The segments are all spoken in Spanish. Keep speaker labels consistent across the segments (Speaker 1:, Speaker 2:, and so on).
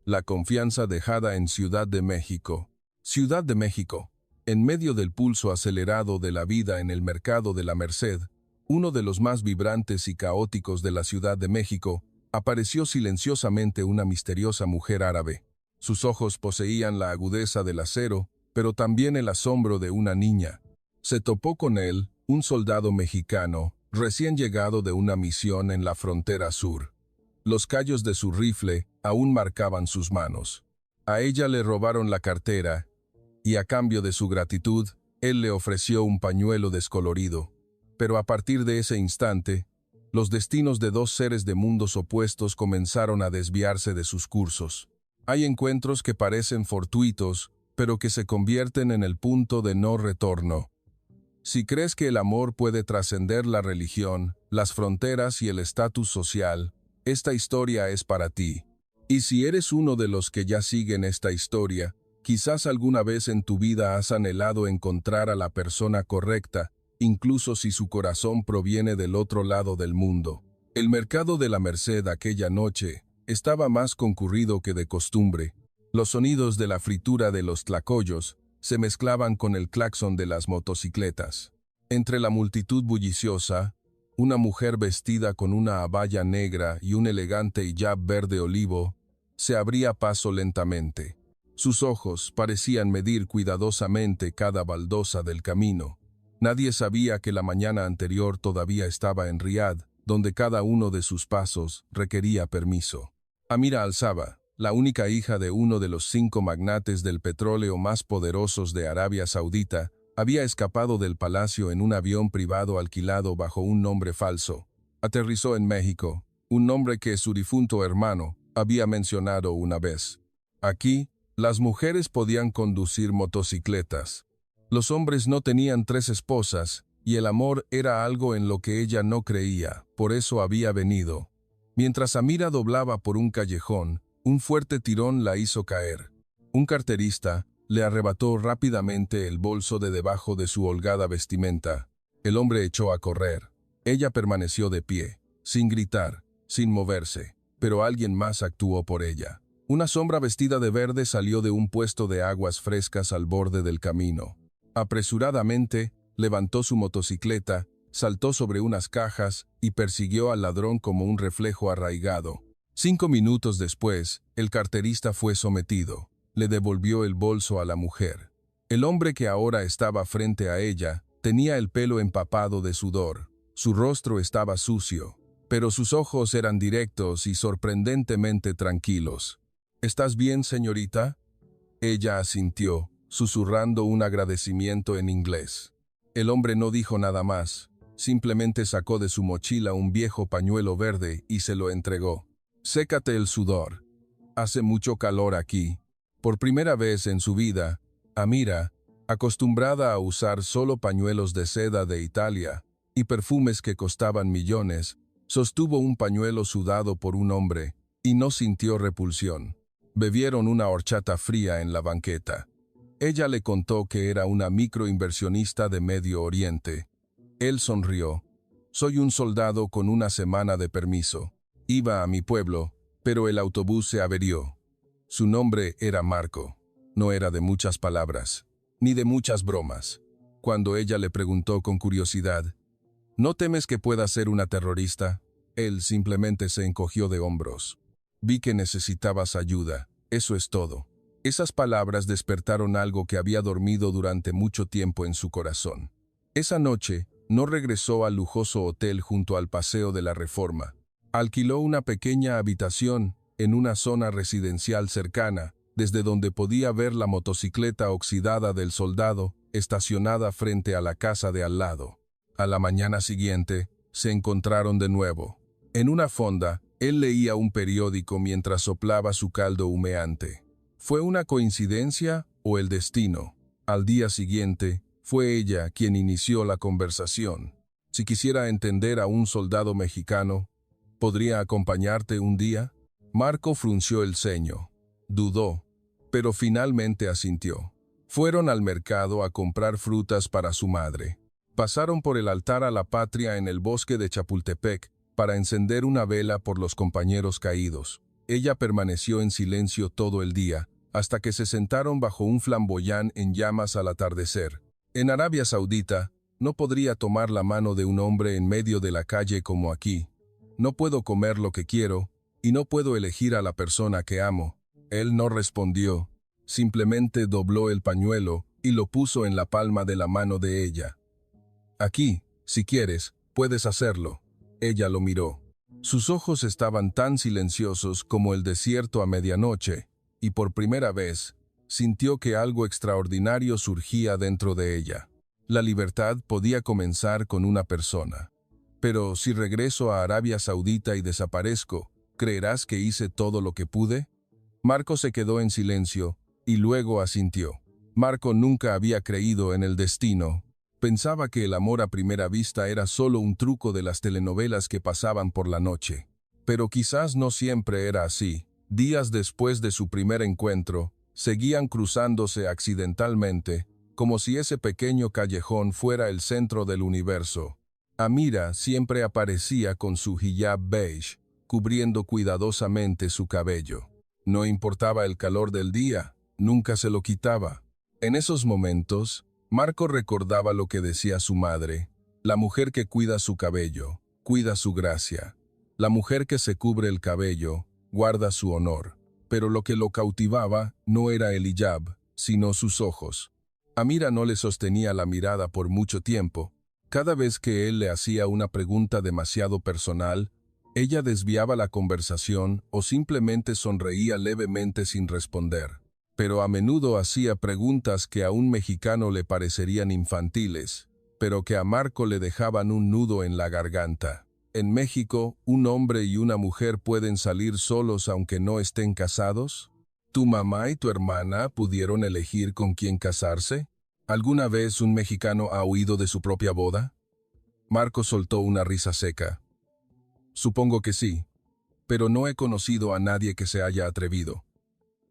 Speaker 1: La confianza dejada en Ciudad de México. Ciudad de México. En medio del pulso acelerado de la vida en el mercado de la Merced, uno de los más vibrantes y caóticos de la Ciudad de México, apareció silenciosamente una misteriosa mujer árabe. Sus ojos poseían la agudeza del acero, pero también el asombro de una niña. Se topó con él, un soldado mexicano, recién llegado de una misión en la frontera sur. Los callos de su rifle aún marcaban sus manos. A ella le robaron la cartera, y a cambio de su gratitud, él le ofreció un pañuelo descolorido. Pero a partir de ese instante, los destinos de dos seres de mundos opuestos comenzaron a desviarse de sus cursos. Hay encuentros que parecen fortuitos, pero que se convierten en el punto de no retorno. Si crees que el amor puede trascender la religión, las fronteras y el estatus social, esta historia es para ti. Y si eres uno de los que ya siguen esta historia, quizás alguna vez en tu vida has anhelado encontrar a la persona correcta, incluso si su corazón proviene del otro lado del mundo. El mercado de la Merced aquella noche estaba más concurrido que de costumbre. Los sonidos de la fritura de los tlacoyos se mezclaban con el claxon de las motocicletas. Entre la multitud bulliciosa, una mujer vestida con una abaya negra y un elegante hijab verde olivo se abría paso lentamente. Sus ojos parecían medir cuidadosamente cada baldosa del camino. Nadie sabía que la mañana anterior todavía estaba en Riad, donde cada uno de sus pasos requería permiso. Amira Al-Saba, la única hija de uno de los 5 magnates del petróleo más poderosos de Arabia Saudita, había escapado del palacio en un avión privado alquilado bajo un nombre falso. Aterrizó en México, un nombre que su difunto hermano había mencionado una vez. Aquí, las mujeres podían conducir motocicletas. Los hombres no tenían 3 esposas, y el amor era algo en lo que ella no creía, por eso había venido. Mientras Amira doblaba por un callejón, un fuerte tirón la hizo caer. Un carterista le arrebató rápidamente el bolso de debajo de su holgada vestimenta. El hombre echó a correr. Ella permaneció de pie, sin gritar, sin moverse, pero alguien más actuó por ella. Una sombra vestida de verde salió de un puesto de aguas frescas al borde del camino. Apresuradamente, levantó su motocicleta, saltó sobre unas cajas y persiguió al ladrón como un reflejo arraigado. 5 minutos después, el carterista fue sometido. Le devolvió el bolso a la mujer. El hombre que ahora estaba frente a ella tenía el pelo empapado de sudor. Su rostro estaba sucio, pero sus ojos eran directos y sorprendentemente tranquilos. ¿Estás bien, señorita? Ella asintió, susurrando un agradecimiento en inglés. El hombre no dijo nada más, simplemente sacó de su mochila un viejo pañuelo verde y se lo entregó. Sécate el sudor. Hace mucho calor aquí. Por primera vez en su vida, Amira, acostumbrada a usar solo pañuelos de seda de Italia y perfumes que costaban millones, sostuvo un pañuelo sudado por un hombre y no sintió repulsión. Bebieron una horchata fría en la banqueta. Ella le contó que era una microinversionista de Medio Oriente. Él sonrió. Soy un soldado con una semana de permiso. Iba a mi pueblo, pero el autobús se averió. Su nombre era Marco. No era de muchas palabras, ni de muchas bromas. Cuando ella le preguntó con curiosidad, ¿no temes que pueda ser una terrorista? Él simplemente se encogió de hombros. Vi que necesitabas ayuda, eso es todo. Esas palabras despertaron algo que había dormido durante mucho tiempo en su corazón. Esa noche, no regresó al lujoso hotel junto al Paseo de la Reforma. Alquiló una pequeña habitación en una zona residencial cercana, desde donde podía ver la motocicleta oxidada del soldado estacionada frente a la casa de al lado. A la mañana siguiente, se encontraron de nuevo. En una fonda, él leía un periódico mientras soplaba su caldo humeante. ¿Fue una coincidencia o el destino? Al día siguiente, fue ella quien inició la conversación. Si quisiera entender a un soldado mexicano, ¿podría acompañarte un día? Marco frunció el ceño. Dudó, pero finalmente asintió. Fueron al mercado a comprar frutas para su madre. Pasaron por el altar a la patria en el bosque de Chapultepec para encender una vela por los compañeros caídos. Ella permaneció en silencio todo el día, hasta que se sentaron bajo un flamboyán en llamas al atardecer. En Arabia Saudita, no podría tomar la mano de un hombre en medio de la calle como aquí. No puedo comer lo que quiero, y no puedo elegir a la persona que amo. Él no respondió, simplemente dobló el pañuelo y lo puso en la palma de la mano de ella. Aquí, si quieres, puedes hacerlo. Ella lo miró. Sus ojos estaban tan silenciosos como el desierto a medianoche, y por primera vez, sintió que algo extraordinario surgía dentro de ella. La libertad podía comenzar con una persona. Pero si regreso a Arabia Saudita y desaparezco, ¿creerás que hice todo lo que pude? Marco se quedó en silencio, y luego asintió. Marco nunca había creído en el destino. Pensaba que el amor a primera vista era solo un truco de las telenovelas que pasaban por la noche. Pero quizás no siempre era así. Días después de su primer encuentro, seguían cruzándose accidentalmente, como si ese pequeño callejón fuera el centro del universo. Amira siempre aparecía con su hijab beige, cubriendo cuidadosamente su cabello. No importaba el calor del día, nunca se lo quitaba. En esos momentos, Marco recordaba lo que decía su madre: la mujer que cuida su cabello, cuida su gracia. La mujer que se cubre el cabello, guarda su honor. Pero lo que lo cautivaba no era el hijab, sino sus ojos. Amira no le sostenía la mirada por mucho tiempo. Cada vez que él le hacía una pregunta demasiado personal, ella desviaba la conversación o simplemente sonreía levemente sin responder. Pero a menudo hacía preguntas que a un mexicano le parecerían infantiles, pero que a Marco le dejaban un nudo en la garganta. ¿En México, un hombre y una mujer pueden salir solos aunque no estén casados? ¿Tu mamá y tu hermana pudieron elegir con quién casarse? ¿Alguna vez un mexicano ha huido de su propia boda? Marco soltó una risa seca. Supongo que sí, pero no he conocido a nadie que se haya atrevido.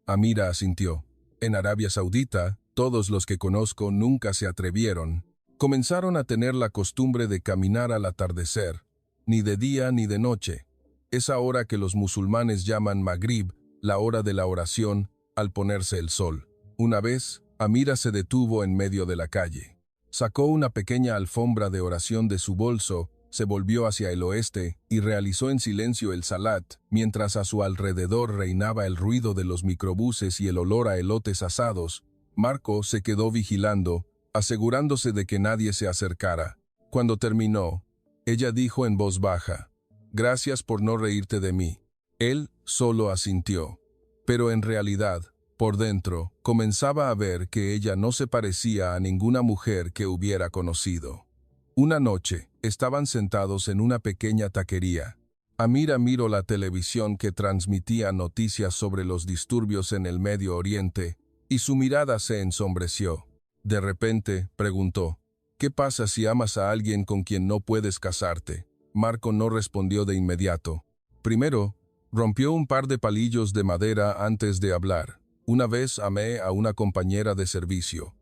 Speaker 1: Amira asintió. En Arabia Saudita, todos los que conozco nunca se atrevieron. Comenzaron a tener la costumbre de caminar al atardecer, ni de día ni de noche. Esa hora que los musulmanes llaman Maghrib, la hora de la oración, al ponerse el sol. Una vez, Amira se detuvo en medio de la calle. Sacó una pequeña alfombra de oración de su bolso, se volvió hacia el oeste y realizó en silencio el salat, mientras a su alrededor reinaba el ruido de los microbuses y el olor a elotes asados. Marco se quedó vigilando, asegurándose de que nadie se acercara. Cuando terminó, ella dijo en voz baja: «Gracias por no reírte de mí». Él solo asintió. Pero en realidad, por dentro, comenzaba a ver que ella no se parecía a ninguna mujer que hubiera conocido. Una noche, estaban sentados en una pequeña taquería. Amira miró la televisión que transmitía noticias sobre los disturbios en el Medio Oriente, y su mirada se ensombreció. De repente, preguntó: «¿Qué pasa si amas a alguien con quien no puedes casarte?». Marco no respondió de inmediato. Primero, rompió un par de palillos de madera antes de hablar. «Una vez amé a una compañera de servicio.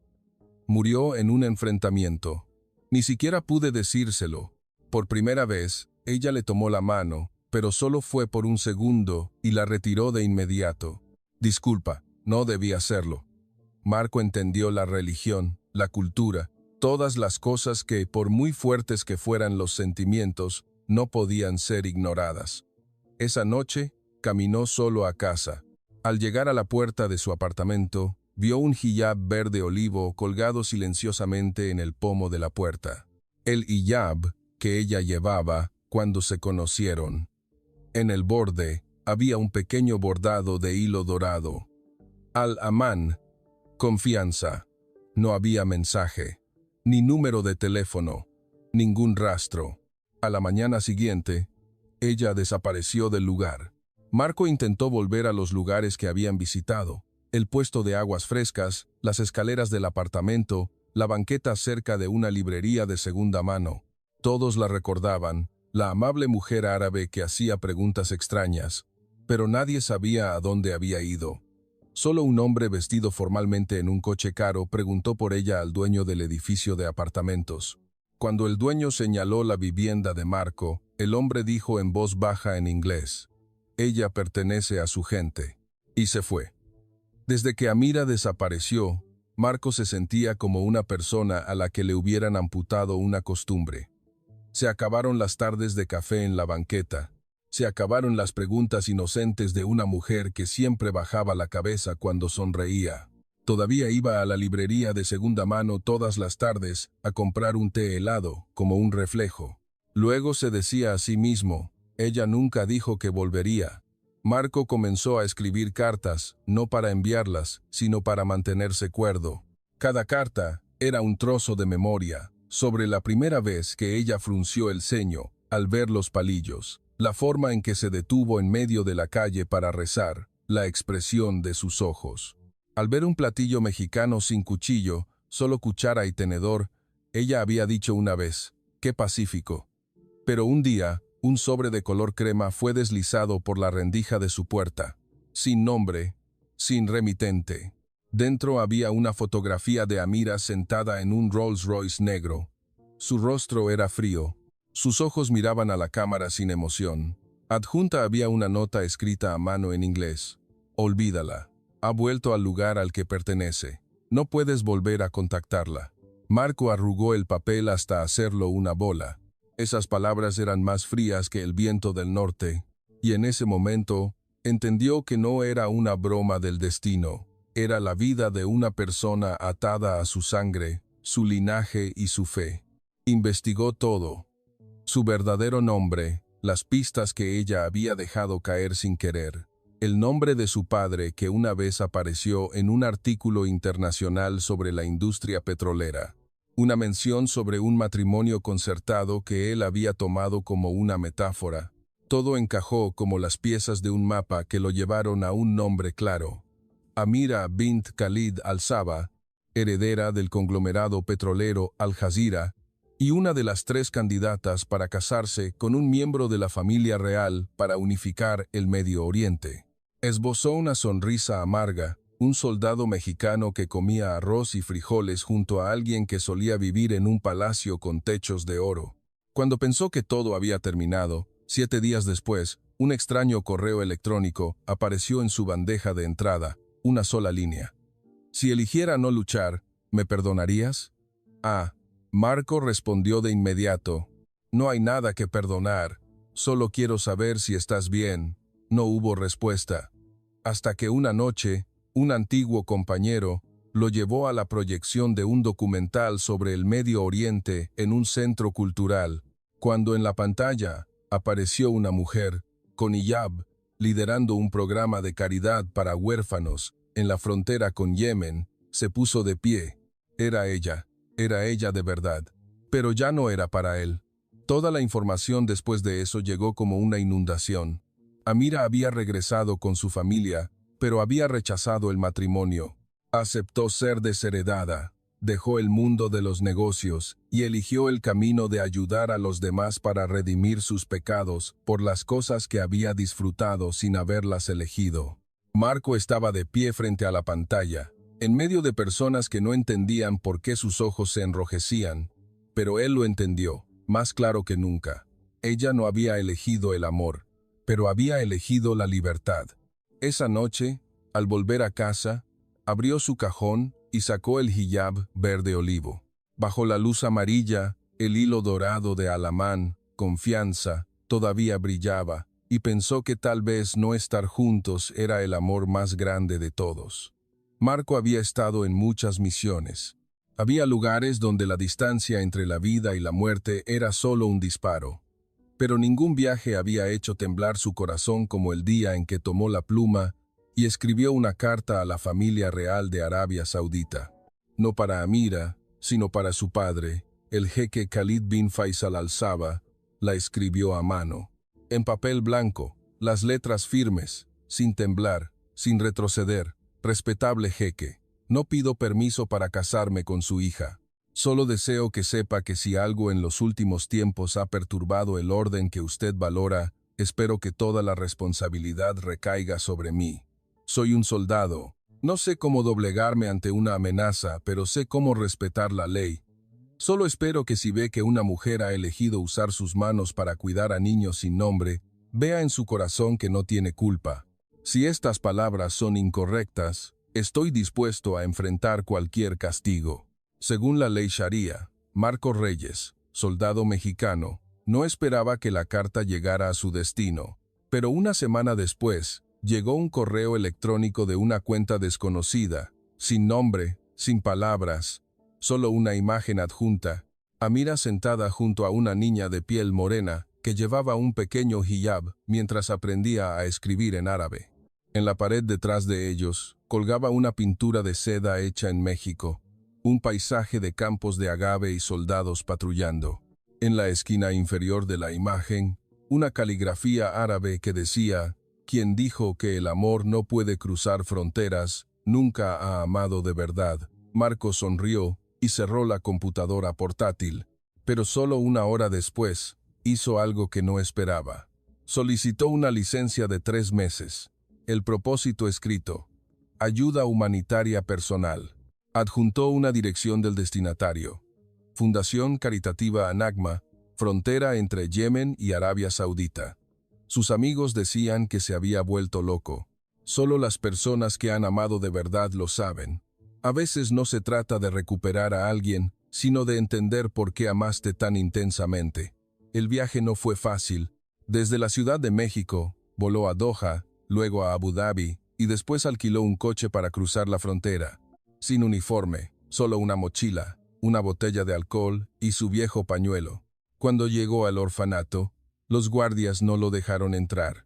Speaker 1: Murió en un enfrentamiento. Ni siquiera pude decírselo. Por primera vez, ella le tomó la mano, pero solo fue por un segundo y la retiró de inmediato. Disculpa, no debí hacerlo». Marco entendió la religión, la cultura, todas las cosas que, por muy fuertes que fueran los sentimientos, no podían ser ignoradas. Esa noche, caminó solo a casa. Al llegar a la puerta de su apartamento, vio un hijab verde olivo colgado silenciosamente en el pomo de la puerta. El hijab que ella llevaba cuando se conocieron. En el borde había un pequeño bordado de hilo dorado. Al-Aman, confianza. No había mensaje, ni número de teléfono, ningún rastro. A la mañana siguiente, ella desapareció del lugar. Marco intentó volver a los lugares que habían visitado: el puesto de aguas frescas, las escaleras del apartamento, la banqueta cerca de una librería de segunda mano. Todos la recordaban, la amable mujer árabe que hacía preguntas extrañas, pero nadie sabía a dónde había ido. Solo un hombre vestido formalmente en un coche caro preguntó por ella al dueño del edificio de apartamentos. Cuando el dueño señaló la vivienda de Marco, el hombre dijo en voz baja en inglés: ella pertenece a su gente. Y se fue. Desde que Amira desapareció, Marco se sentía como una persona a la que le hubieran amputado una costumbre. Se acabaron las tardes de café en la banqueta. Se acabaron las preguntas inocentes de una mujer que siempre bajaba la cabeza cuando sonreía. Todavía iba a la librería de segunda mano todas las tardes a comprar un té helado, como un reflejo. Luego se decía a sí mismo, ella nunca dijo que volvería. Marco comenzó a escribir cartas, no para enviarlas, sino para mantenerse cuerdo. Cada carta era un trozo de memoria, sobre la primera vez que ella frunció el ceño al ver los palillos, la forma en que se detuvo en medio de la calle para rezar, la expresión de sus ojos. Al ver un platillo mexicano sin cuchillo, solo cuchara y tenedor, ella había dicho una vez, ¡qué pacífico! Pero un día, un sobre de color crema fue deslizado por la rendija de su puerta, sin nombre, sin remitente. Dentro había una fotografía de Amira sentada en un Rolls Royce negro. Su rostro era frío, sus ojos miraban a la cámara sin emoción. Adjunta había una nota escrita a mano en inglés. Olvídala. Ha vuelto al lugar al que pertenece. No puedes volver a contactarla. Marco arrugó el papel hasta hacerlo una bola. Esas palabras eran más frías que el viento del norte, y en ese momento entendió que no era una broma del destino, era la vida de una persona atada a su sangre, su linaje y su fe. Investigó todo. Su verdadero nombre, las pistas que ella había dejado caer sin querer. El nombre de su padre que una vez apareció en un artículo internacional sobre la industria petrolera. Una mención sobre un matrimonio concertado que él había tomado como una metáfora. Todo encajó como las piezas de un mapa que lo llevaron a un nombre claro. Amira bint Khalid al-Saba, heredera del conglomerado petrolero Al Jazeera, y una de las 3 candidatas para casarse con un miembro de la familia real para unificar el Medio Oriente. Esbozó una sonrisa amarga, un soldado mexicano que comía arroz y frijoles junto a alguien que solía vivir en un palacio con techos de oro. Cuando pensó que todo había terminado, 7 días después, un extraño correo electrónico apareció en su bandeja de entrada, una sola línea. Si eligiera no luchar, ¿me perdonarías? Marco respondió de inmediato. No hay nada que perdonar, solo quiero saber si estás bien. No hubo respuesta. Hasta que una noche, un antiguo compañero lo llevó a la proyección de un documental sobre el Medio Oriente en un centro cultural, cuando en la pantalla apareció una mujer, con hijab, liderando un programa de caridad para huérfanos en la frontera con Yemen, se puso de pie. Era ella de verdad. Pero ya no era para él. Toda la información después de eso llegó como una inundación. Amira había regresado con su familia, pero había rechazado el matrimonio. Aceptó ser desheredada, dejó el mundo de los negocios y eligió el camino de ayudar a los demás para redimir sus pecados por las cosas que había disfrutado sin haberlas elegido. Marco estaba de pie frente a la pantalla, en medio de personas que no entendían por qué sus ojos se enrojecían, pero él lo entendió, más claro que nunca. Ella no había elegido el amor, pero había elegido la libertad. Esa noche, al volver a casa, abrió su cajón y sacó el hijab verde olivo. Bajo la luz amarilla, el hilo dorado de Alamán, confianza, todavía brillaba, y pensó que tal vez no estar juntos era el amor más grande de todos. Marco había estado en muchas misiones. Había lugares donde la distancia entre la vida y la muerte era solo un disparo. Pero ningún viaje había hecho temblar su corazón como el día en que tomó la pluma y escribió una carta a la familia real de Arabia Saudita. No para Amira, sino para su padre, el jeque Khalid bin Faisal al-Saba, la escribió a mano. En papel blanco, las letras firmes, sin temblar, sin retroceder. Respetable jeque, no pido permiso para casarme con su hija. Solo deseo que sepa que si algo en los últimos tiempos ha perturbado el orden que usted valora, espero que toda la responsabilidad recaiga sobre mí. Soy un soldado. No sé cómo doblegarme ante una amenaza, pero sé cómo respetar la ley. Solo espero que si ve que una mujer ha elegido usar sus manos para cuidar a niños sin nombre, Vea en su corazón que no tiene culpa. Si estas palabras son incorrectas, estoy dispuesto a enfrentar cualquier castigo. Según la ley Sharia, Marco Reyes, soldado mexicano, no esperaba que la carta llegara a su destino, pero una semana después, llegó un correo electrónico de una cuenta desconocida, sin nombre, sin palabras, solo una imagen adjunta. Amira sentada junto a una niña de piel morena que llevaba un pequeño hijab mientras aprendía a escribir en árabe. En la pared detrás de ellos colgaba una pintura de seda hecha en México, un paisaje de campos de agave y soldados patrullando. En la esquina inferior de la imagen, una caligrafía árabe que decía: «Quien dijo que el amor no puede cruzar fronteras, nunca ha amado de verdad». Marco sonrió y cerró la computadora portátil, pero solo una hora después, hizo algo que no esperaba. Solicitó una licencia de 3 meses. El propósito escrito: ayuda humanitaria personal. Adjuntó una dirección del destinatario: Fundación Caritativa Anagma, frontera entre Yemen y Arabia Saudita. Sus amigos decían que se había vuelto loco. Solo las personas que han amado de verdad lo saben. A veces no se trata de recuperar a alguien, sino de entender por qué amaste tan intensamente. El viaje no fue fácil. Desde la Ciudad de México, voló a Doha, luego a Abu Dhabi, y después alquiló un coche para cruzar la frontera. Sin uniforme, solo una mochila, una botella de alcohol y su viejo pañuelo. Cuando llegó al orfanato, los guardias no lo dejaron entrar.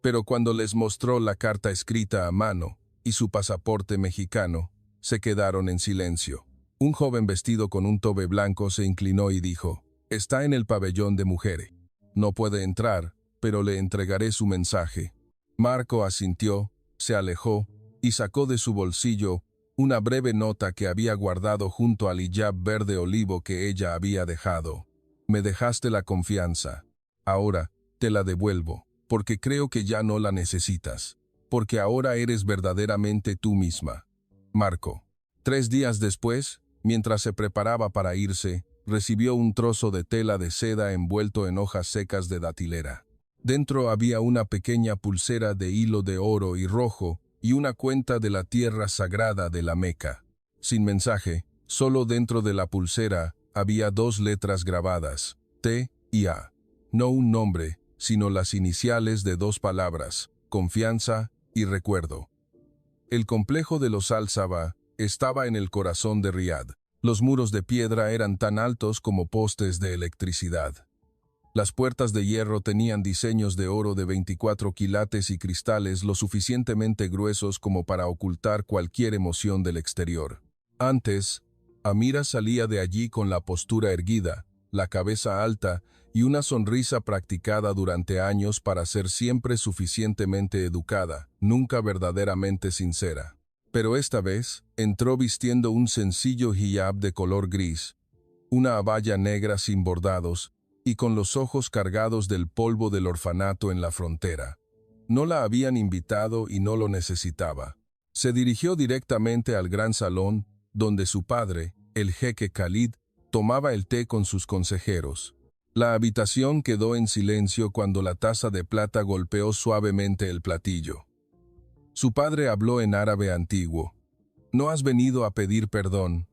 Speaker 1: Pero cuando les mostró la carta escrita a mano y su pasaporte mexicano, se quedaron en silencio. Un joven vestido con un tobe blanco se inclinó y dijo: «Está en el pabellón de mujeres. No puede entrar, pero le entregaré su mensaje». Marco asintió, se alejó y sacó de su bolsillo una breve nota que había guardado junto al hijab verde olivo que ella había dejado. «Me dejaste la confianza. Ahora te la devuelvo, porque creo que ya no la necesitas, porque ahora eres verdaderamente tú misma. Marco». 3 días después, mientras se preparaba para irse, recibió un trozo de tela de seda envuelto en hojas secas de datilera. Dentro había una pequeña pulsera de hilo de oro y rojo y una cuenta de la tierra sagrada de la Meca. Sin mensaje, solo dentro de la pulsera había 2 letras grabadas, T y A. No un nombre, sino las iniciales de 2 palabras, confianza y recuerdo. El complejo de los Al-Sabah estaba en el corazón de Riad. Los muros de piedra eran tan altos como postes de electricidad. Las puertas de hierro tenían diseños de oro de 24 quilates y cristales lo suficientemente gruesos como para ocultar cualquier emoción del exterior. Antes, Amira salía de allí con la postura erguida, la cabeza alta y una sonrisa practicada durante años para ser siempre suficientemente educada, nunca verdaderamente sincera. Pero esta vez, entró vistiendo un sencillo hijab de color gris, una abaya negra sin bordados, y con los ojos cargados del polvo del orfanato en la frontera. No la habían invitado y no lo necesitaba. Se dirigió directamente al gran salón, donde su padre, el jeque Khalid, tomaba el té con sus consejeros. La habitación quedó en silencio cuando la taza de plata golpeó suavemente el platillo. Su padre habló en árabe antiguo. «¿No has venido a pedir perdón?»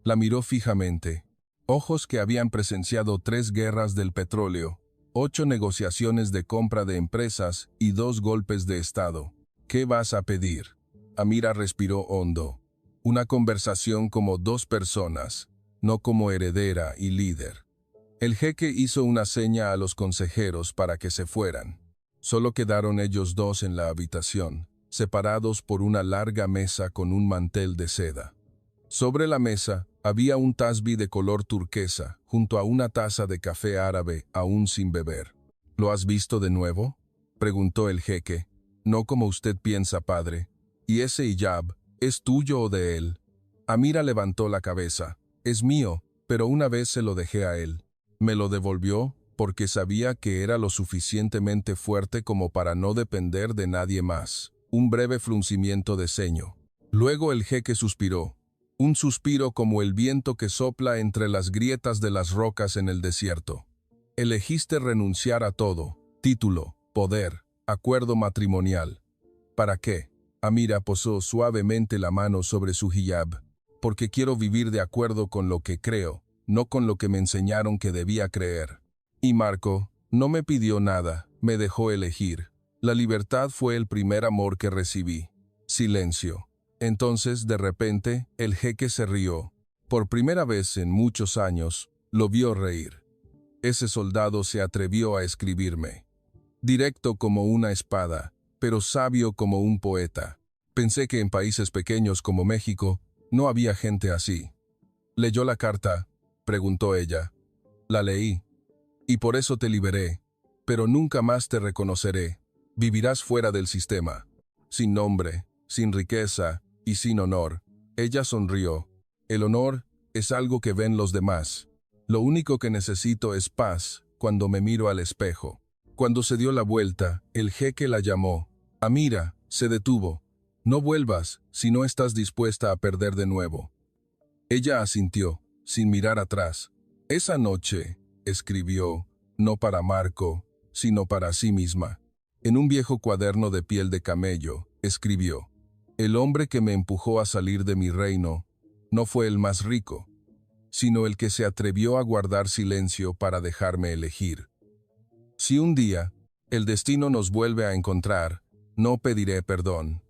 Speaker 1: La miró fijamente. Ojos que habían presenciado 3 guerras del petróleo, 8 negociaciones de compra de empresas y 2 golpes de Estado. «¿Qué vas a pedir?» Amira respiró hondo. Una conversación como 2 personas, no como heredera y líder. El jeque hizo una seña a los consejeros para que se fueran. Solo quedaron ellos 2 en la habitación, separados por una larga mesa con un mantel de seda. Sobre la mesa había un tasbih de color turquesa, junto a una taza de café árabe aún sin beber. «¿Lo has visto de nuevo?», preguntó el jeque. «No como usted piensa, padre. ¿Y ese hijab, es tuyo o de él?» Amira levantó la cabeza. «Es mío, pero una vez se lo dejé a él. Me lo devolvió porque sabía que era lo suficientemente fuerte como para no depender de nadie más». Un breve fruncimiento de ceño. Luego el jeque suspiró. Un suspiro como el viento que sopla entre las grietas de las rocas en el desierto. «Elegiste renunciar a todo, título, poder, acuerdo matrimonial. ¿Para qué? Amira posó suavemente la mano sobre su hijab. Porque quiero vivir de acuerdo con lo que creo, no con lo que me enseñaron que debía creer. Y Marco no me pidió nada, me dejó elegir. La libertad fue el primer amor que recibí. Silencio. Entonces, de repente, el jeque se rió. Por primera vez en muchos años, lo vio reír. Ese soldado se atrevió a escribirme. Directo como una espada, pero sabio como un poeta. Pensé que en países pequeños como México, no había gente así. ¿Leyó la carta?, preguntó ella. La leí. Y por eso te liberé. Pero nunca más te reconoceré. Vivirás fuera del sistema. Sin nombre, sin riqueza y sin honor. Ella sonrió. El honor es algo que ven los demás. Lo único que necesito es paz cuando me miro al espejo. Cuando se dio la vuelta, el jeque la llamó. Amira, se detuvo. No vuelvas si no estás dispuesta a perder de nuevo. Ella asintió, sin mirar atrás. Esa noche, escribió, no para Marco, sino para sí misma. En un viejo cuaderno de piel de camello, escribió: el hombre que me empujó a salir de mi reino no fue el más rico, sino el que se atrevió a guardar silencio para dejarme elegir. Si un día el destino nos vuelve a encontrar, no pediré perdón.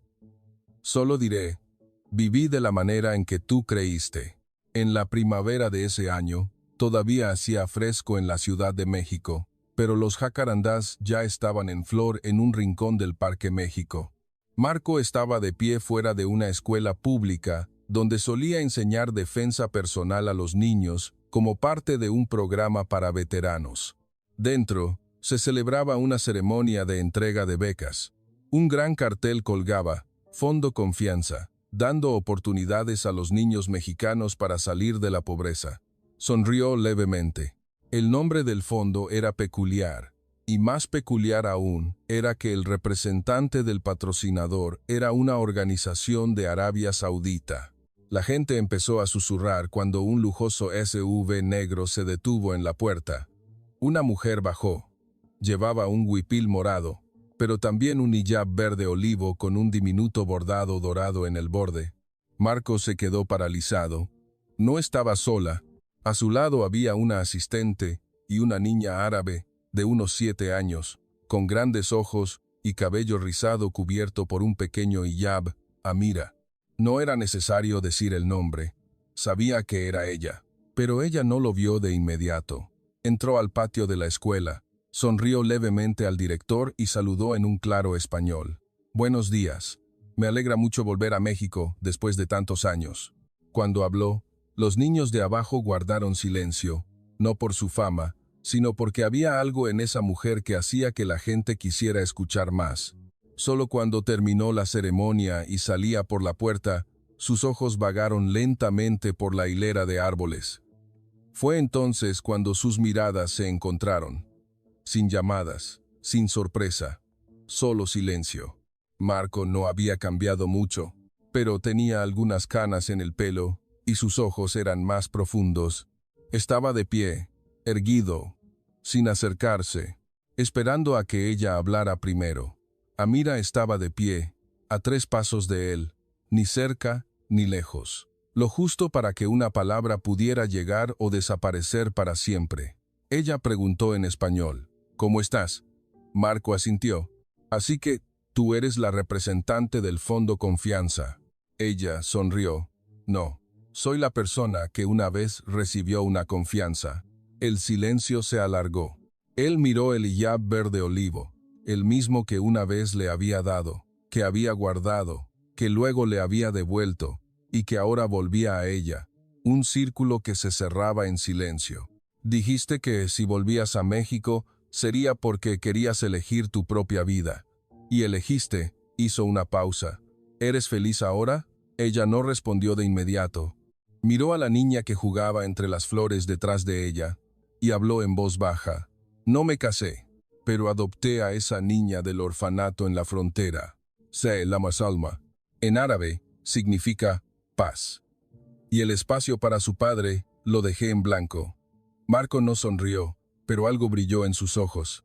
Speaker 1: Solo diré, viví de la manera en que tú creíste. En la primavera de ese año, todavía hacía fresco en la Ciudad de México, pero los jacarandás ya estaban en flor en un rincón del Parque México. Marco estaba de pie fuera de una escuela pública, donde solía enseñar defensa personal a los niños como parte de un programa para veteranos. Dentro, se celebraba una ceremonia de entrega de becas. Un gran cartel colgaba: Fondo Confianza, dando oportunidades a los niños mexicanos para salir de la pobreza. Sonrió levemente. El nombre del fondo era peculiar, y más peculiar aún era que el representante del patrocinador era una organización de Arabia Saudita. La gente empezó a susurrar cuando un lujoso SUV negro se detuvo en la puerta. Una mujer bajó. Llevaba un huipil morado, pero también un hijab verde olivo con un diminuto bordado dorado en el borde. Marco se quedó paralizado. No estaba sola. A su lado había una asistente y una niña árabe de unos 7 años, con grandes ojos y cabello rizado cubierto por un pequeño hijab. Amira. No era necesario decir el nombre. Sabía que era ella, pero ella no lo vio de inmediato. Entró al patio de la escuela, sonrió levemente al director y saludó en un claro español. Buenos días. Me alegra mucho volver a México después de tantos años. Cuando habló, los niños de abajo guardaron silencio, no por su fama, sino porque había algo en esa mujer que hacía que la gente quisiera escuchar más. Solo cuando terminó la ceremonia y salía por la puerta, sus ojos vagaron lentamente por la hilera de árboles. Fue entonces cuando sus miradas se encontraron. Sin llamadas, sin sorpresa, solo silencio. Marco no había cambiado mucho, pero tenía algunas canas en el pelo y sus ojos eran más profundos. Estaba de pie, erguido, sin acercarse, esperando a que ella hablara primero. Amira estaba de pie, a 3 pasos de él, ni cerca ni lejos. Lo justo para que una palabra pudiera llegar o desaparecer para siempre. Ella preguntó en español: ¿Cómo estás? Marco asintió. Así que, tú eres la representante del Fondo Confianza. Ella sonrió. No, soy la persona que una vez recibió una confianza. El silencio se alargó. Él miró el hijab verde olivo, el mismo que una vez le había dado, que había guardado, que luego le había devuelto, y que ahora volvía a ella. Un círculo que se cerraba en silencio. Dijiste que si volvías a México, sería porque querías elegir tu propia vida. Y elegiste, hizo una pausa. ¿Eres feliz ahora? Ella no respondió de inmediato. Miró a la niña que jugaba entre las flores detrás de ella, y habló en voz baja. No me casé, pero adopté a esa niña del orfanato en la frontera. Se llama Salma. En árabe, significa paz. Y el espacio para su padre, lo dejé en blanco. Marco no sonrió, pero algo brilló en sus ojos.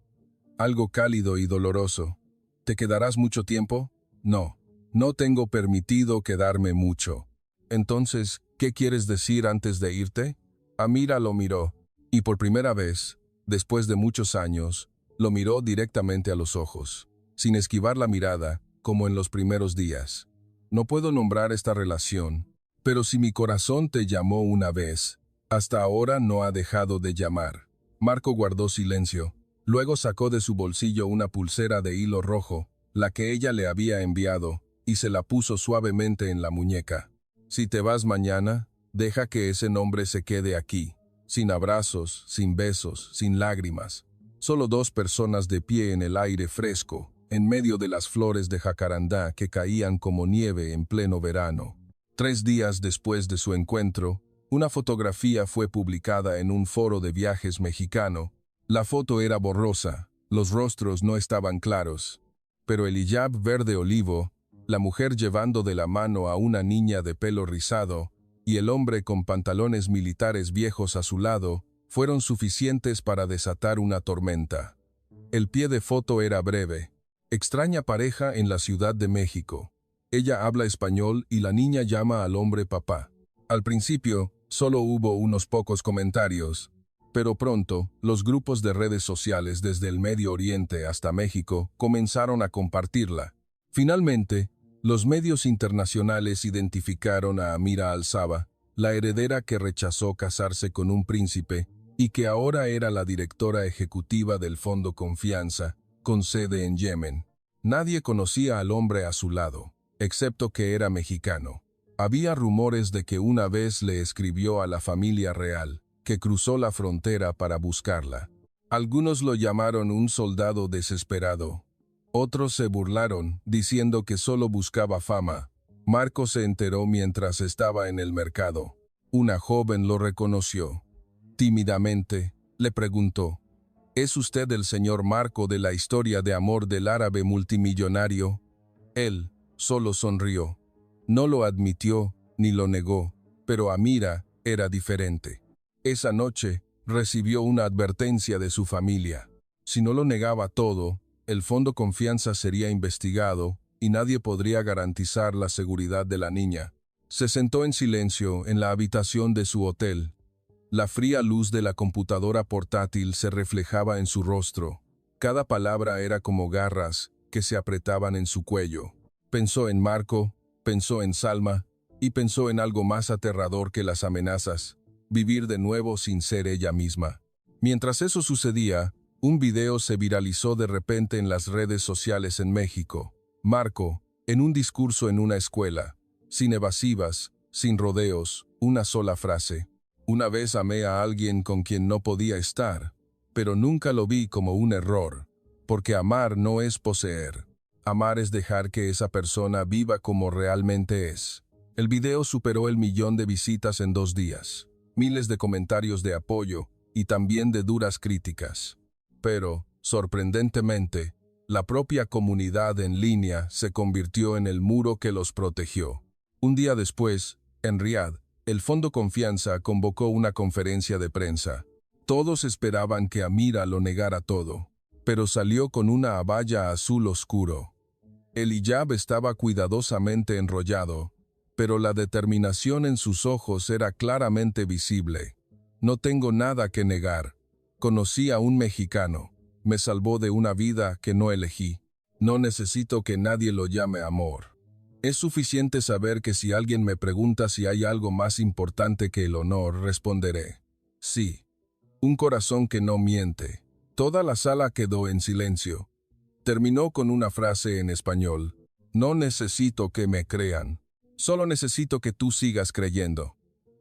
Speaker 1: algo cálido y doloroso. ¿Te quedarás mucho tiempo? No, no tengo permitido quedarme mucho. Entonces, ¿qué quieres decir antes de irte? Amira lo miró, y por primera vez, después de muchos años, lo miró directamente a los ojos, sin esquivar la mirada, como en los primeros días. No puedo nombrar esta relación, pero si mi corazón te llamó una vez, hasta ahora no ha dejado de llamar. Marco guardó silencio. Luego sacó de su bolsillo una pulsera de hilo rojo, la que ella le había enviado, y se la puso suavemente en la muñeca. Si te vas mañana, deja que ese nombre se quede aquí, sin abrazos, sin besos, sin lágrimas. Solo dos personas de pie en el aire fresco, en medio de las flores de jacarandá que caían como nieve en pleno verano. 3 días después de su encuentro, una fotografía fue publicada en un foro de viajes mexicano. La foto era borrosa, los rostros no estaban claros, pero el hijab verde olivo, la mujer llevando de la mano a una niña de pelo rizado y el hombre con pantalones militares viejos a su lado, fueron suficientes para desatar una tormenta. El pie de foto era breve. Extraña pareja en la Ciudad de México. Ella habla español y la niña llama al hombre papá. Al principio, solo hubo unos pocos comentarios, pero pronto, los grupos de redes sociales desde el Medio Oriente hasta México comenzaron a compartirla. Finalmente, los medios internacionales identificaron a Amira Al-Saba, la heredera que rechazó casarse con un príncipe y que ahora era la directora ejecutiva del Fondo Confianza, con sede en Yemen. Nadie conocía al hombre a su lado, excepto que era mexicano. Había rumores de que una vez le escribió a la familia real, que cruzó la frontera para buscarla. Algunos lo llamaron un soldado desesperado. Otros se burlaron, diciendo que solo buscaba fama. Marco se enteró mientras estaba en el mercado. Una joven lo reconoció. Tímidamente, le preguntó, ¿es usted el señor Marco de la historia de amor del árabe multimillonario? Él solo sonrió. No lo admitió ni lo negó, pero Amira era diferente. Esa noche, recibió una advertencia de su familia. Si no lo negaba todo, el Fondo Confianza sería investigado y nadie podría garantizar la seguridad de la niña. Se sentó en silencio en la habitación de su hotel. La fría luz de la computadora portátil se reflejaba en su rostro. Cada palabra era como garras que se apretaban en su cuello. Pensó en Marco, pensó en Salma y pensó en algo más aterrador que las amenazas. Vivir de nuevo sin ser ella misma. Mientras eso sucedía, un video se viralizó de repente en las redes sociales en México. Marco, en un discurso en una escuela, sin evasivas, sin rodeos, una sola frase. Una vez amé a alguien con quien no podía estar, pero nunca lo vi como un error, porque amar no es poseer. Amar es dejar que esa persona viva como realmente es. El video superó el 1.000.000 de visitas en 2 días. Miles de comentarios de apoyo y también de duras críticas. Pero, sorprendentemente, la propia comunidad en línea se convirtió en el muro que los protegió. Un día después, en Riad, el Fondo Confianza convocó una conferencia de prensa. Todos esperaban que Amira lo negara todo, pero salió con una abaya azul oscuro. El hijab estaba cuidadosamente enrollado, pero la determinación en sus ojos era claramente visible. No tengo nada que negar. Conocí a un mexicano. Me salvó de una vida que no elegí. No necesito que nadie lo llame amor. Es suficiente saber que si alguien me pregunta si hay algo más importante que el honor, responderé, sí. Un corazón que no miente. Toda la sala quedó en silencio. Terminó con una frase en español. No necesito que me crean. Solo necesito que tú sigas creyendo.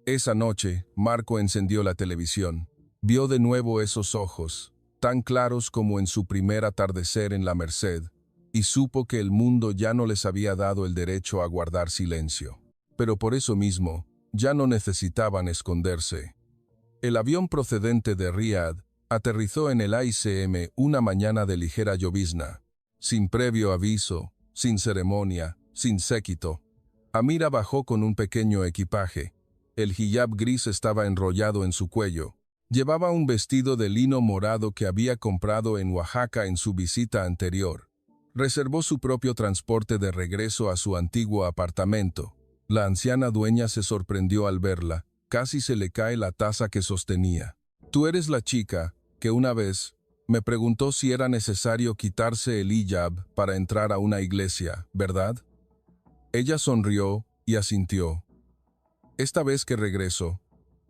Speaker 1: Esa noche, Marco encendió la televisión. Vio de nuevo esos ojos, tan claros como en su primer atardecer en la Merced, y supo que el mundo ya no les había dado el derecho a guardar silencio. Pero por eso mismo, ya no necesitaban esconderse. El avión procedente de Riad aterrizó en el ICM una mañana de ligera llovizna, sin previo aviso, sin ceremonia, sin séquito. Amira bajó con un pequeño equipaje. El hijab gris estaba enrollado en su cuello. Llevaba un vestido de lino morado que había comprado en Oaxaca en su visita anterior. Reservó su propio transporte de regreso a su antiguo apartamento. La anciana dueña se sorprendió al verla. Casi se le cae la taza que sostenía. «Tú eres la chica que una vez me preguntó si era necesario quitarse el hijab para entrar a una iglesia, ¿verdad?» Ella sonrió y asintió. «Esta vez que regreso,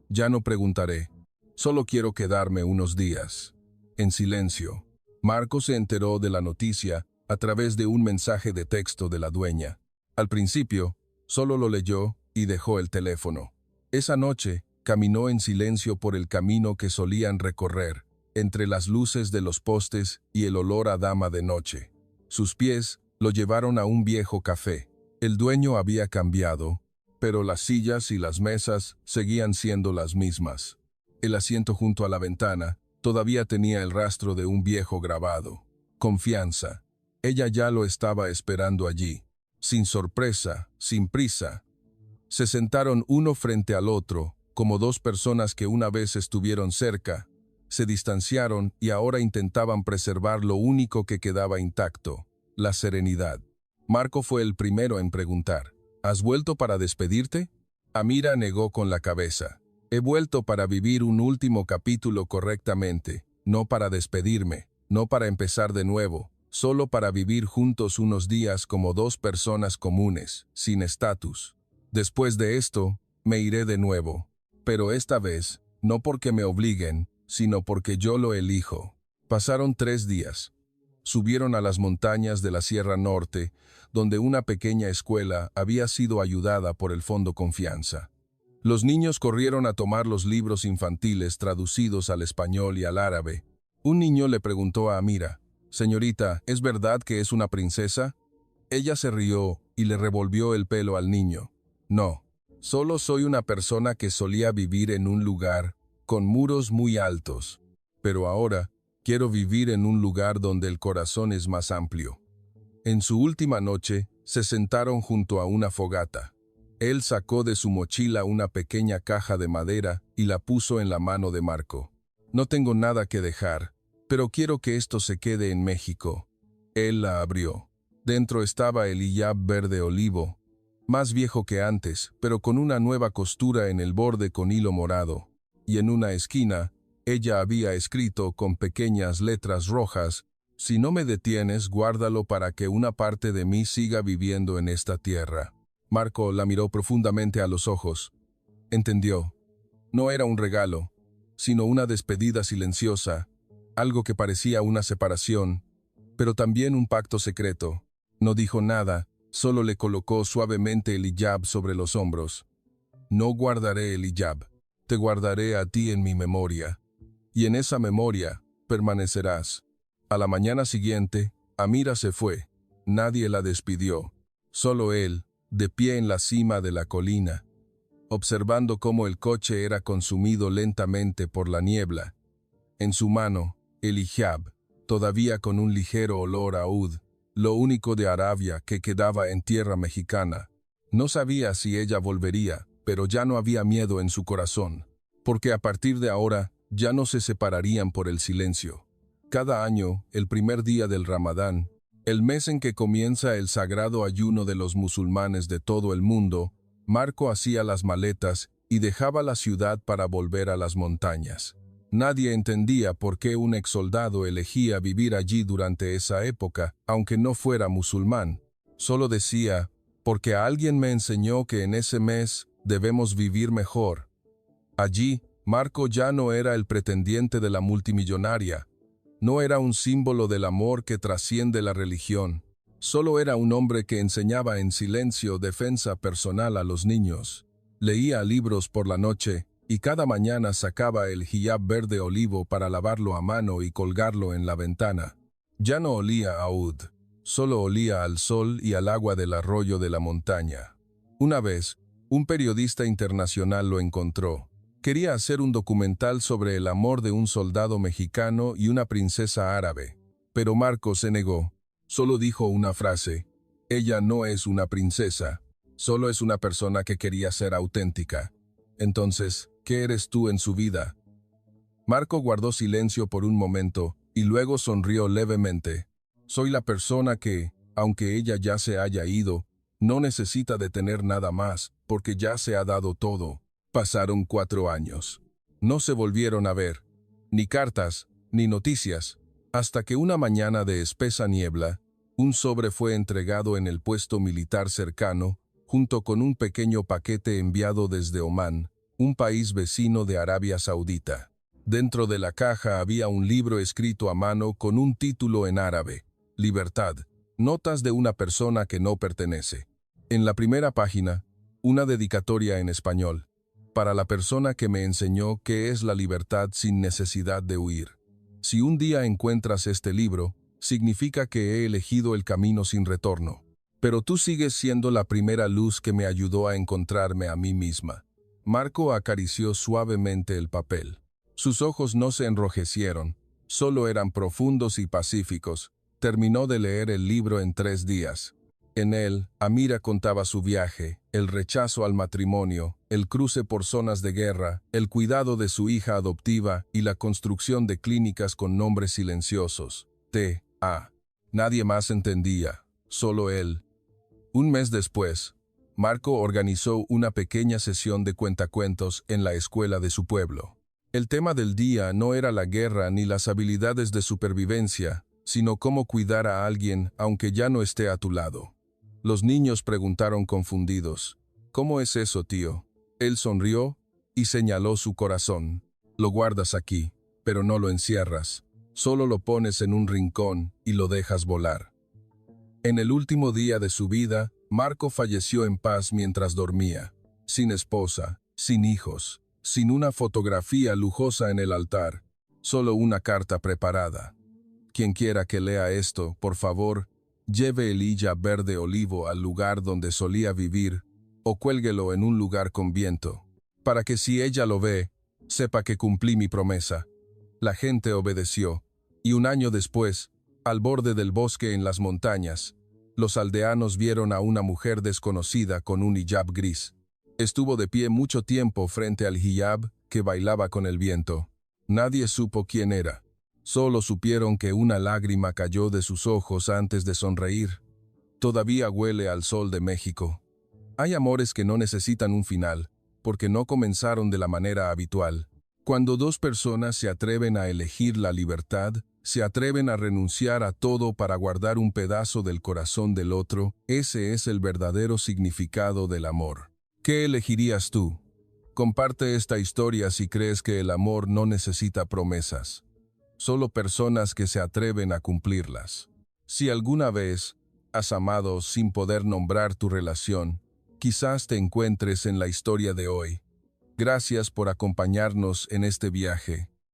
Speaker 1: ya no preguntaré. Solo quiero quedarme unos días». En silencio, Marco se enteró de la noticia a través de un mensaje de texto de la dueña. Al principio, solo lo leyó y dejó el teléfono. Esa noche, caminó en silencio por el camino que solían recorrer, entre las luces de los postes y el olor a dama de noche. Sus pies lo llevaron a un viejo café. El dueño había cambiado, pero las sillas y las mesas seguían siendo las mismas. El asiento junto a la ventana todavía tenía el rastro de un viejo grabado. Confianza. Ella ya lo estaba esperando allí. Sin sorpresa, sin prisa. Se sentaron uno frente al otro, como dos personas que una vez estuvieron cerca. Se distanciaron y ahora intentaban preservar lo único que quedaba intacto, la serenidad. Marco fue el primero en preguntar. «¿Has vuelto para despedirte?» Amira negó con la cabeza. «He vuelto para vivir un último capítulo correctamente, no para despedirme, no para empezar de nuevo, solo para vivir juntos unos días como dos personas comunes, sin estatus. Después de esto, me iré de nuevo. Pero esta vez, no porque me obliguen, sino porque yo lo elijo». Pasaron 3 días. Subieron a las montañas de la Sierra Norte, donde una pequeña escuela había sido ayudada por el Fondo Confianza. Los niños corrieron a tomar los libros infantiles traducidos al español y al árabe. Un niño le preguntó a Amira: «Señorita, ¿es verdad que es una princesa?» Ella se rió y le revolvió el pelo al niño. «No, solo soy una persona que solía vivir en un lugar con muros muy altos, pero ahora quiero vivir en un lugar donde el corazón es más amplio». En su última noche, se sentaron junto a una fogata. Él sacó de su mochila una pequeña caja de madera y la puso en la mano de Marco. «No tengo nada que dejar, pero quiero que esto se quede en México». Él la abrió. Dentro estaba el hijab verde olivo, más viejo que antes, pero con una nueva costura en el borde con hilo morado. Y en una esquina, ella había escrito con pequeñas letras rojas: «Si no me detienes, guárdalo para que una parte de mí siga viviendo en esta tierra». Marco la miró profundamente a los ojos. Entendió. No era un regalo, sino una despedida silenciosa, algo que parecía una separación, pero también un pacto secreto. No dijo nada, solo le colocó suavemente el hijab sobre los hombros. «No guardaré el hijab, te guardaré a ti en mi memoria, y en esa memoria permanecerás». A la mañana siguiente, Amira se fue. Nadie la despidió. Solo él, de pie en la cima de la colina, observando cómo el coche era consumido lentamente por la niebla. En su mano, el hijab, todavía con un ligero olor a oud, lo único de Arabia que quedaba en tierra mexicana. No sabía si ella volvería, pero ya no había miedo en su corazón, porque a partir de ahora ya no se separarían por el silencio. Cada año, el primer día del Ramadán, el mes en que comienza el sagrado ayuno de los musulmanes de todo el mundo, Marco hacía las maletas y dejaba la ciudad para volver a las montañas. Nadie entendía por qué un exsoldado elegía vivir allí durante esa época, aunque no fuera musulmán. Solo decía: «Porque alguien me enseñó que en ese mes debemos vivir mejor». Allí, Marco ya no era el pretendiente de la multimillonaria. No era un símbolo del amor que trasciende la religión. Solo era un hombre que enseñaba en silencio defensa personal a los niños. Leía libros por la noche y cada mañana sacaba el hijab verde olivo para lavarlo a mano y colgarlo en la ventana. Ya no olía a oud, solo olía al sol y al agua del arroyo de la montaña. Una vez, un periodista internacional lo encontró. Quería hacer un documental sobre el amor de un soldado mexicano y una princesa árabe, pero Marco se negó. Solo dijo una frase: «Ella no es una princesa, solo es una persona que quería ser auténtica». Entonces, ¿qué eres tú en su vida? Marco guardó silencio por un momento y luego sonrió levemente. Soy la persona que, aunque ella ya se haya ido, no necesita de tener nada más, porque ya se ha dado todo. Pasaron 4 años. No se volvieron a ver, ni cartas, ni noticias, hasta que una mañana de espesa niebla, un sobre fue entregado en el puesto militar cercano, junto con un pequeño paquete enviado desde Omán, un país vecino de Arabia Saudita. Dentro de la caja había un libro escrito a mano con un título en árabe: Libertad, notas de una persona que no pertenece. En la primera página, una dedicatoria en español, para la persona que me enseñó qué es la libertad sin necesidad de huir. Si un día encuentras este libro, significa que he elegido el camino sin retorno. Pero tú sigues siendo la primera luz que me ayudó a encontrarme a mí misma. Marco acarició suavemente el papel. Sus ojos no se enrojecieron, solo eran profundos y pacíficos. Terminó de leer el libro en 3 días. En él, Amira contaba su viaje, el rechazo al matrimonio, el cruce por zonas de guerra, el cuidado de su hija adoptiva y la construcción de clínicas con nombres silenciosos. T.A. Nadie más entendía, solo él. Un mes después, Marco organizó una pequeña sesión de cuentacuentos en la escuela de su pueblo. El tema del día no era la guerra ni las habilidades de supervivencia, sino cómo cuidar a alguien aunque ya no esté a tu lado. Los niños preguntaron confundidos: ¿Cómo es eso, tío? Él sonrió y señaló su corazón. Lo guardas aquí, pero no lo encierras. Solo lo pones en un rincón y lo dejas volar. En el último día de su vida, Marco falleció en paz mientras dormía, sin esposa, sin hijos, sin una fotografía lujosa en el altar, solo una carta preparada. Quien quiera que lea esto, por favor, lleve el hijab verde olivo al lugar donde solía vivir o cuélguelo en un lugar con viento, para que si ella lo ve, sepa que cumplí mi promesa. La gente obedeció, y 1 año después, al borde del bosque en las montañas, los aldeanos vieron a una mujer desconocida con un hijab gris. Estuvo de pie mucho tiempo frente al hijab que bailaba con el viento. Nadie supo quién era. Solo supieron que una lágrima cayó de sus ojos antes de sonreír. Todavía huele al sol de México. Hay amores que no necesitan un final, porque no comenzaron de la manera habitual. Cuando 2 personas se atreven a elegir la libertad, se atreven a renunciar a todo para guardar un pedazo del corazón del otro, ese es el verdadero significado del amor. ¿Qué elegirías tú? Comparte esta historia si crees que el amor no necesita promesas, solo personas que se atreven a cumplirlas. Si alguna vez has amado sin poder nombrar tu relación, quizás te encuentres en la historia de hoy. Gracias por acompañarnos en este viaje.